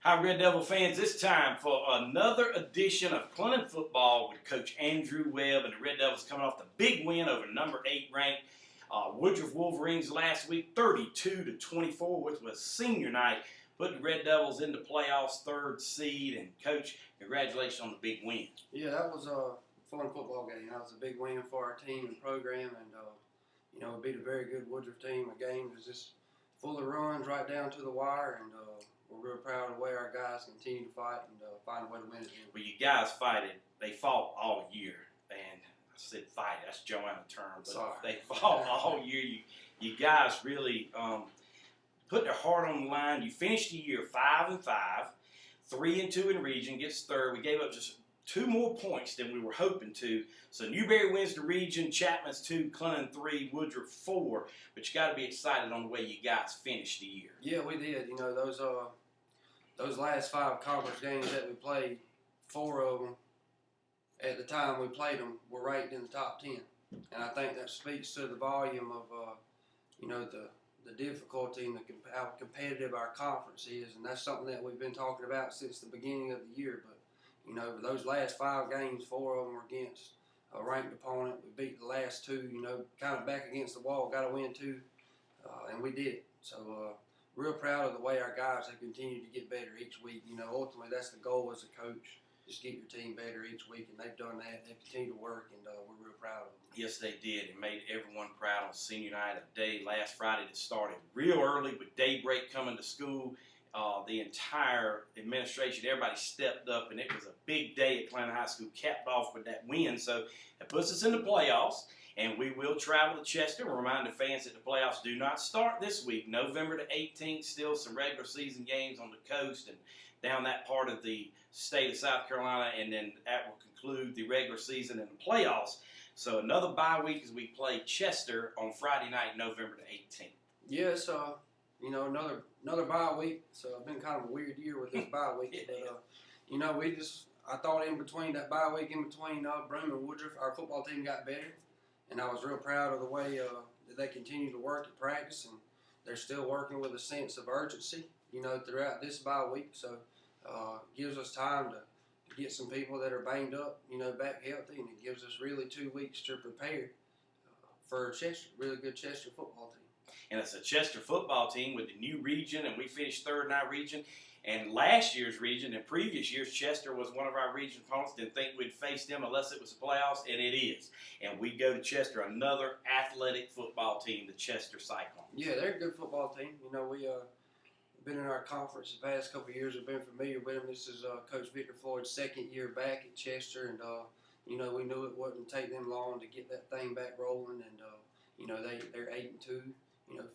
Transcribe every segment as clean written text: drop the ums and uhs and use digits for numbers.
Hi, Red Devil fans. It's time for another edition of Clinton Football with Coach Andrew Webb and the Red Devils coming off the big win over number 8 ranked Woodruff Wolverines last week, 32-24, which was senior night. Put the Red Devils into playoffs, 3rd seed. And Coach, congratulations on the big win. Yeah, that was a fun football game. That was a big win for our team and program, and we beat a very good Woodruff team. A game that was just full of runs right down to the wire, and we're real proud of the way our guys continue to fight and find a way to win it. Well, you guys they fought all year, and I said fight. That's Joanna term, but they fought all year. You guys really put their heart on the line. You finished the year 5-5, 3-2 in region, gets 3rd. We gave up just 2 more points than we were hoping to. So Newberry wins the region, Chapman's 2, Clinton 3, Woodruff 4. But you got to be excited on the way you guys finished the year. Yeah, we did. You know, those last 5 conference games that we played, 4 of them at the time we played them were ranked in the top 10. And I think that speaks to the volume of the difficulty and how competitive our conference is. And that's something that we've been talking about since the beginning of the year. But those last 5 games, 4 of them were against a ranked opponent. We beat the last 2, kind of back against the wall, got to win 2, and we did. So real proud of the way our guys have continued to get better each week. Ultimately that's the goal as a coach, just get your team better each week, and they've done that. They've continued to work, and we're real proud of them. Yes, they did. It made everyone proud on senior night, a day last Friday that started real early with daybreak coming to school. The entire administration, everybody stepped up, and it was a big day at Clinton High School, capped off with that win. So that puts us in the playoffs, and we will travel to Chester. We'll remind the fans that the playoffs do not start this week. November the 18th, still some regular season games on the coast and down that part of the state of South Carolina, and then that will conclude the regular season and the playoffs. So another bye week as we play Chester on Friday night, November the 18th. Yes, another bye week. So it's been kind of a weird year with this bye week. But I thought in between that bye week, in between Broome and Woodruff, our football team got better, and I was real proud of the way that they continue to work at practice, and they're still working with a sense of urgency, throughout this bye week. So gives us time to get some people that are banged up, back healthy, and it gives us really 2 weeks to prepare for Chester, really good Chester football team. And it's a Chester football team with the new region, and we finished 3rd in our region. And last year's region and previous years, Chester was one of our region opponents. Didn't think we'd face them unless it was the playoffs, and it is. And we go to Chester, another athletic football team, the Chester Cyclones. Yeah, they're a good football team. We've been in our conference the past couple of years. We've been familiar with them. This is Coach Victor Floyd's 2nd year back at Chester, and we knew it wouldn't take them long to get that thing back rolling. And they're 8-2.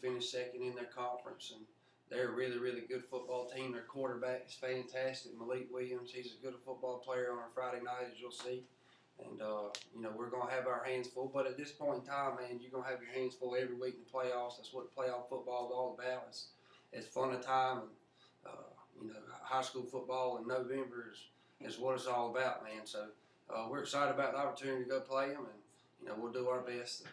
Finished 2nd in their conference, and they're a really, really good football team. Their quarterback is fantastic, Malik Williams. He's a good football player on our Friday night, as you'll see. And, we're going to have our hands full. But at this point in time, man, you're going to have your hands full every week in the playoffs. That's what playoff football is all about. It's fun a time. And, high school football in November is what it's all about, man. So we're excited about the opportunity to go play them, and, we'll do our best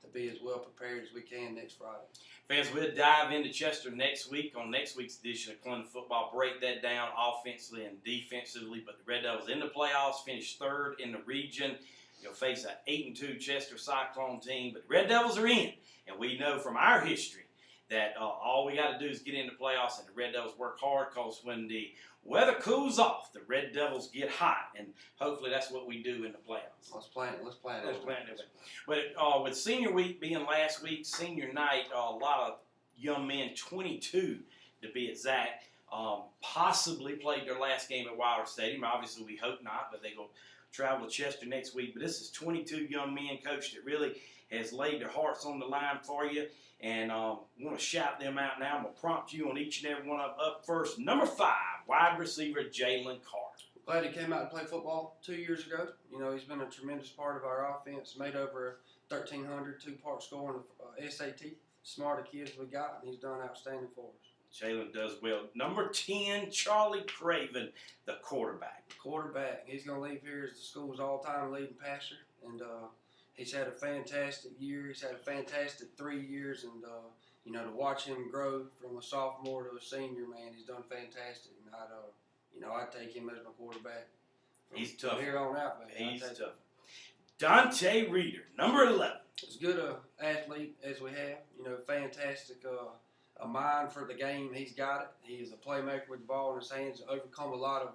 to be as well prepared as we can next Friday. Fans, we'll dive into Chester next week on next week's edition of Clinton Football. Break that down offensively and defensively. But the Red Devils in the playoffs, finished 3rd in the region. You'll face an 8-2 Chester Cyclone team. But the Red Devils are in. And we know from our history that all we got to do is get into playoffs, and the Red Devils work hard, because when the weather cools off, the Red Devils get hot, and hopefully that's what we do in the playoffs. Let's plan it. But with senior week being last week, senior night, a lot of young men, 22 to be exact, possibly played their last game at Wilder Stadium. Obviously, we hope not, but they go travel to Chester next week. But this is 22 young men, Coach, that really has laid their hearts on the line for you. And want to shout them out now. I'm going to prompt you on each and every one of them. Up first, number 5, wide receiver Jalen Carter. Glad he came out to play football 2 years ago. He's been a tremendous part of our offense. Made over 1,300 2-part score in the SAT. Smarter kids we got, and he's done outstanding for us. Jalen does well. Number 10, Charlie Craven, the quarterback. He's going to leave here as the school's all-time leading passer, and he's had a fantastic year. He's had a fantastic 3 years, and you know, to watch him grow from a sophomore to a senior, man, he's done fantastic. And I'd take him as my quarterback. He's tough. From here on out, man. He's tough. Dante Reader, number 11. As good an athlete as we have, you know, fantastic. A mind for the game. He's got it. He is a playmaker with the ball in his hands. Overcome a lot of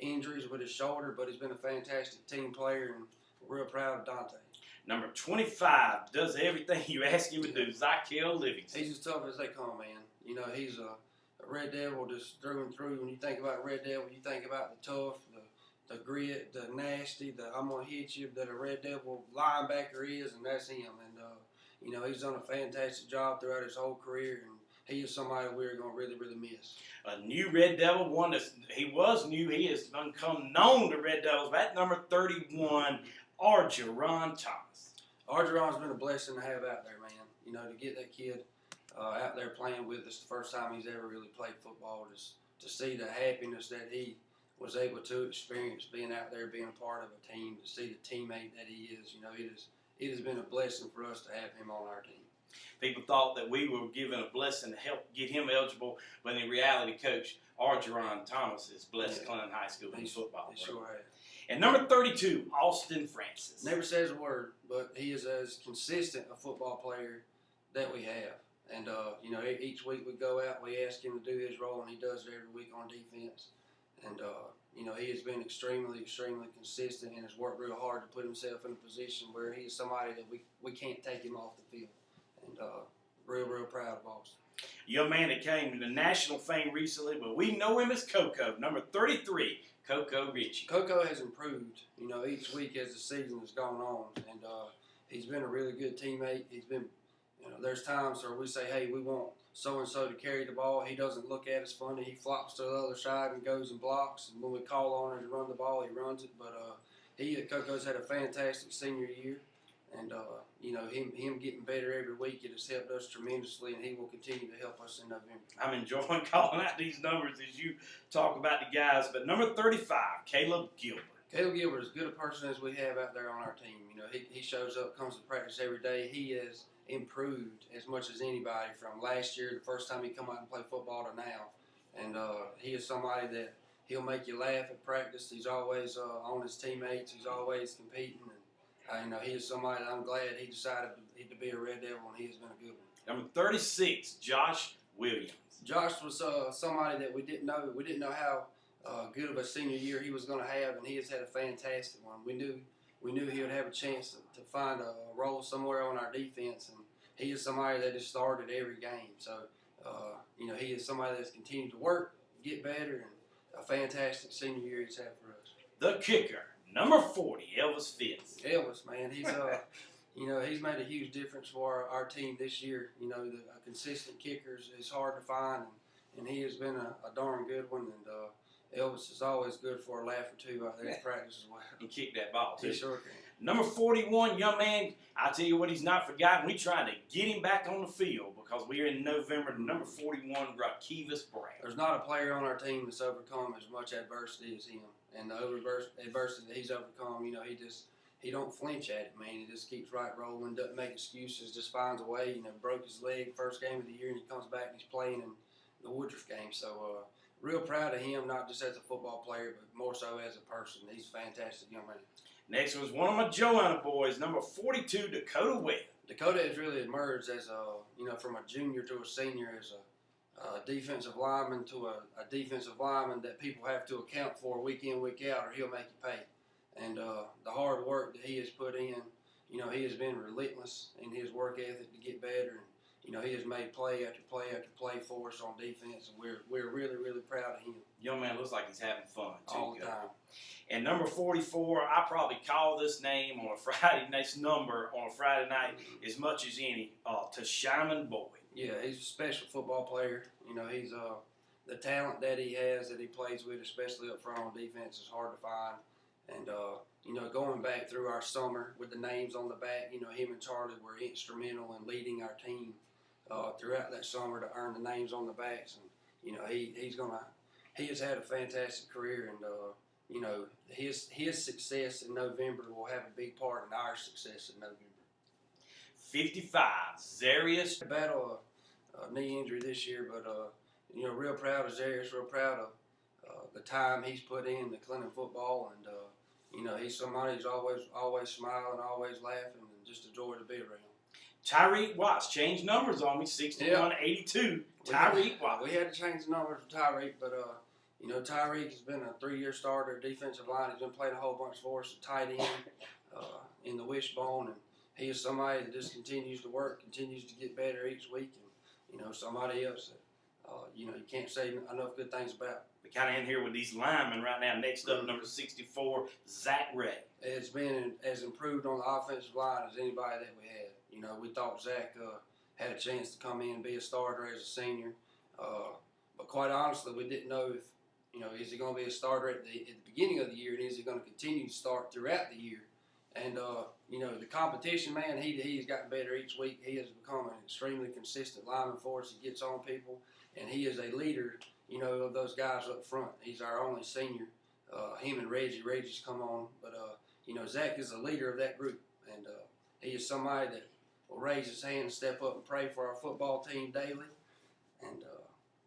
injuries with his shoulder, but he's been a fantastic team player, and we're real proud of Dante. Number 25 does everything you ask him to do. Zykel Livingston. He's as tough as they come, man. You know, he's a Red Devil just through and through. When you think about Red Devil, you think about the tough, the grit, the nasty, the I'm gonna hit you that a Red Devil linebacker is, and that's him. And you know, he's done a fantastic job throughout his whole career, and he is somebody we're gonna really, really miss. A new Red Devil, one that he was new. He has become known to Red Devils. At number 31, Argeron Thomas. Argeron's been a blessing to have out there, man. You know, to get that kid out there playing with us the first time he's ever really played football, just to see the happiness that he was able to experience being out there, being a part of a team, to see the teammate that he is. You know, it has been a blessing for us to have him on our team. People thought that we were given a blessing to help get him eligible, but in reality, Coach, Argeron Thomas has blessed Clinton High School in football. He sure has. And number 32, Austin Francis. Never says a word, but he is as consistent a football player that we have. And, you know, each week we go out, we ask him to do his role, and he does it every week on defense. And, you know, he has been extremely, extremely consistent and has worked real hard to put himself in a position where he is somebody that we can't take him off the field. And real, real proud of Austin. Young man that came to national fame recently, but we know him as Coco, number 33, Coco Ritchie. Coco has improved, you know, each week as the season has gone on. And he's been a really good teammate. He's been, you know, there's times where we say, hey, we want so-and-so to carry the ball. He doesn't look at us funny. He flops to the other side and goes and blocks. And when we call on him to run the ball, he runs it. But Coco's had a fantastic senior year. And, you know, him getting better every week, it has helped us tremendously, and he will continue to help us in November. I'm enjoying calling out these numbers as you talk about the guys. But number 35, Caleb Gilbert. Caleb Gilbert is as good a person as we have out there on our team. You know, he shows up, comes to practice every day. He has improved as much as anybody from last year, the first time he come out and play football, to now. And he is somebody that he'll make you laugh at practice. He's always on his teammates. He's always competing. And, you know, he is somebody that I'm glad he decided to be a Red Devil, and he has been a good one. Number 36, Josh Williams. Josh was somebody that we didn't know. We didn't know how good of a senior year he was going to have, and he has had a fantastic one. We knew he would have a chance to find a role somewhere on our defense, and he is somebody that has started every game. So, you know, he is somebody that's continued to work, get better, and a fantastic senior year he's had for us. The kicker, number 40, Elvis Fitz. Elvis, man, he's you know, he's made a huge difference for our team this year. You know, the consistent kickers is hard to find, and he has been a darn good one. And Elvis is always good for a laugh or two out there in practice as well. He kicked that ball, too. He sure can. Number 41, young man, I'll tell you what, he's not forgotten. We tried to get him back on the field because we're in November. Number 41, Rakevis Brown. There's not a player on our team that's overcome as much adversity as him. And the adversity that he's overcome, you know, he don't flinch at it, man. He just keeps right rolling, doesn't make excuses, just finds a way. You know, broke his leg first game of the year, and he comes back and he's playing in the Woodruff game. So, real proud of him, not just as a football player, but more so as a person. He's a fantastic young man. Next was one of my Joanna boys, number 42, Dakota Webb. Dakota has really emerged as you know, from a junior to a senior, as a defensive lineman to a defensive lineman that people have to account for week in, week out, or he'll make you pay. And the hard work that he has put in, you know, he has been relentless in his work ethic to get better. And, you know, he has made play after play after play for us on defense, and we're really, really proud of him. Young man looks like he's having fun, too. All the time. And number 44, I probably call this name on a Friday, next number on a Friday night as much as any, Tashaman Boyd. Yeah, he's a special football player. You know, he's the talent that he has, that he plays with, especially up front on defense, is hard to find. And, you know, going back through our summer with the names on the back, you know, him and Charlie were instrumental in leading our team throughout that summer to earn the names on the backs. And, you know, he has had a fantastic career, and, you know, his success in November will have a big part in our success in November. 55, Zarius. Battle knee injury this year, but you know, real proud of Zarius, real proud of the time he's put in to Clinton football, and you know, he's somebody who's always smiling, always laughing, and just a joy to be around. Tyreek Watts changed numbers on me, 61-82. Tyreek Watts. We had to change the numbers for Tyreek, but you know, Tyreek has been a 3-year starter, defensive line. He's been playing a whole bunch for us, a tight end in the wishbone, and he is somebody that just continues to work, continues to get better each week, and you know, somebody else that you know, you can't say enough good things about. We kind of in here with these linemen right now. Next up, number 64, Zach Ray. It's been as improved on the offensive line as anybody that we had. You know, we thought Zach had a chance to come in and be a starter as a senior, but quite honestly, we didn't know if, you know, is he going to be a starter at the beginning of the year, and is he going to continue to start throughout the year? And you know, the competition, man, he's gotten better each week. He has become an extremely consistent lineman for us. He gets on people, and he is a leader, you know, of those guys up front. He's our only senior. Him and Reggie's come on, but you know, Zach is the leader of that group, and he is somebody that will raise his hand and step up and pray for our football team daily, and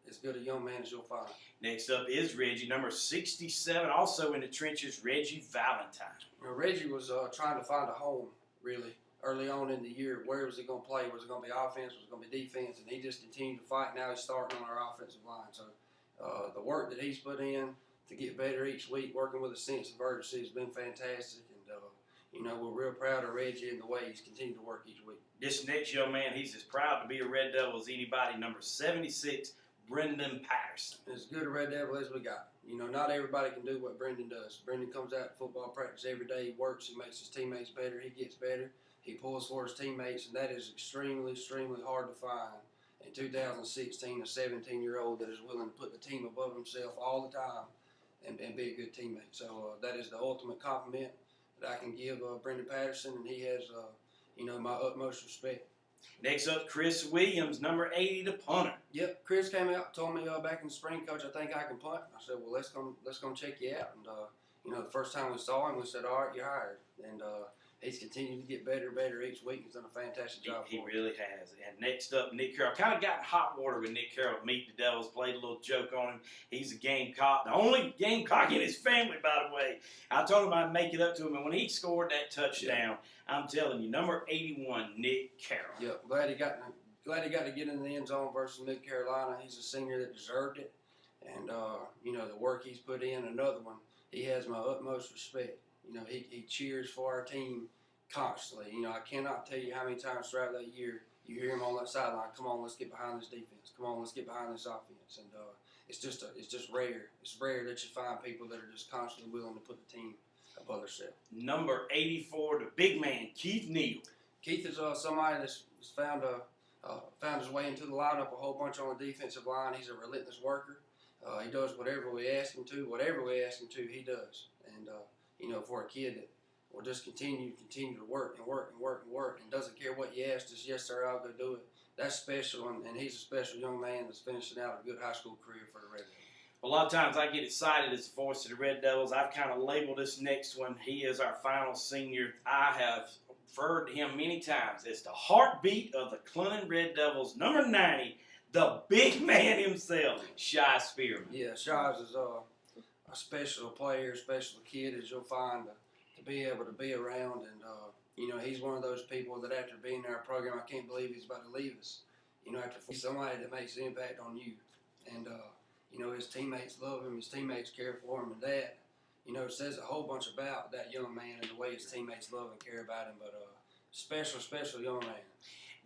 as good a young man as you'll find. Next up is Reggie, number 67, also in the trenches, Reggie Valentine. You know, Reggie was trying to find a home, really, early on in the year. Where was he going to play? Was it going to be offense? Was it going to be defense? And he just continued to fight. Now he's starting on our offensive line. So the work that he's put in to get better each week, working with a sense of urgency, has been fantastic. And, you know, we're real proud of Reggie and the way he's continued to work each week. This next young man, he's as proud to be a Red Devil as anybody, number 76, Brendan Patterson. As good a Red Devil as we got. You know, not everybody can do what Brendan does. Brendan comes out to football practice every day. He works. He makes his teammates better. He gets better. He pulls for his teammates, and that is extremely, extremely hard to find. In 2016, a 17-year-old that is willing to put the team above himself all the time and be a good teammate. So that is the ultimate compliment that I can give Brendan Patterson, and he has, you know, my utmost respect. Next up, Chris Williams, number 80, the punter. Yep, Chris came out and told me back in the spring, Coach, I think I can punt. I said, well, let's come check you out. And you know, the first time we saw him, we said, all right, you're hired. And he's continued to get better and better each week. He's done a fantastic job. He really has. And next up, Nick Carroll. Kind of got in hot water with Nick Carroll. Meet the Devils, played a little joke on him. He's a Gamecock. The only Gamecock in his family, by the way. I told him I'd make it up to him. And when he scored that touchdown, I'm telling you, number 81, Nick Carroll. Yep, glad he got to get in the end zone versus Mid Carolina. He's a senior that deserved it. And, you know, the work he's put in, another one, he has my utmost respect. You know, he cheers for our team constantly. You know, I cannot tell you how many times throughout that year you hear him on that sideline, come on, let's get behind this defense. Come on, let's get behind this offense. And it's just rare. It's rare that you find people that are just constantly willing to put the team above themselves. Number 84, the big man, Keith Neal. Keith is somebody that's found his way into the lineup a whole bunch on the defensive line. He's a relentless worker. He does whatever we ask him to. Whatever we ask him to, he does. And, you know, for a kid that will just continue to work and doesn't care what you ask, just yes, sir, I'll go do it. That's special, and he's a special young man that's finishing out a good high school career for the Red Devils. A lot of times I get excited as the voice of the Red Devils. I've kind of labeled this next one. He is our final senior. I have referred to him many times as the heartbeat of the Clinton Red Devils, number 90, the big man himself, Shy Spearman. Yeah, Shy's is a special player, special kid, as you'll find to be able to be around. And, you know, he's one of those people that after being in our program, I can't believe he's about to leave us. You know, after somebody that makes an impact on you. And, you know, his teammates love him, his teammates care for him, and that, you know, says a whole bunch about that young man and the way his teammates love and care about him. But special, special young man.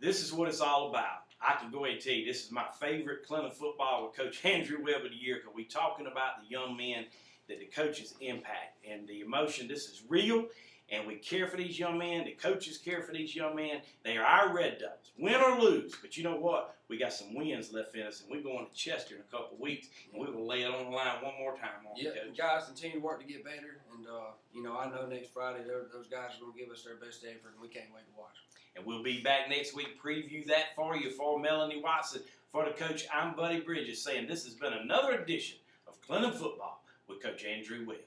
This is what it's all about. I can go ahead and tell you, this is my favorite Clinton football with Coach Andrew Webb of the year, because we're talking about the young men that the coaches impact and the emotion. This is real, and we care for these young men. The coaches care for these young men. They are our Red Devils, win or lose. But you know what? We got some wins left in us, and we're going to Chester in a couple of weeks, and we're going to lay it on the line one more time. Yeah, guys continue to work to get better, and you know, I know next Friday those guys are going to give us their best effort, and we can't wait to watch them. And we'll be back next week, preview that for you. For Melanie Watson, for the coach, I'm Buddy Bridges, saying this has been another edition of Clinton Football with Coach Andrew Webb.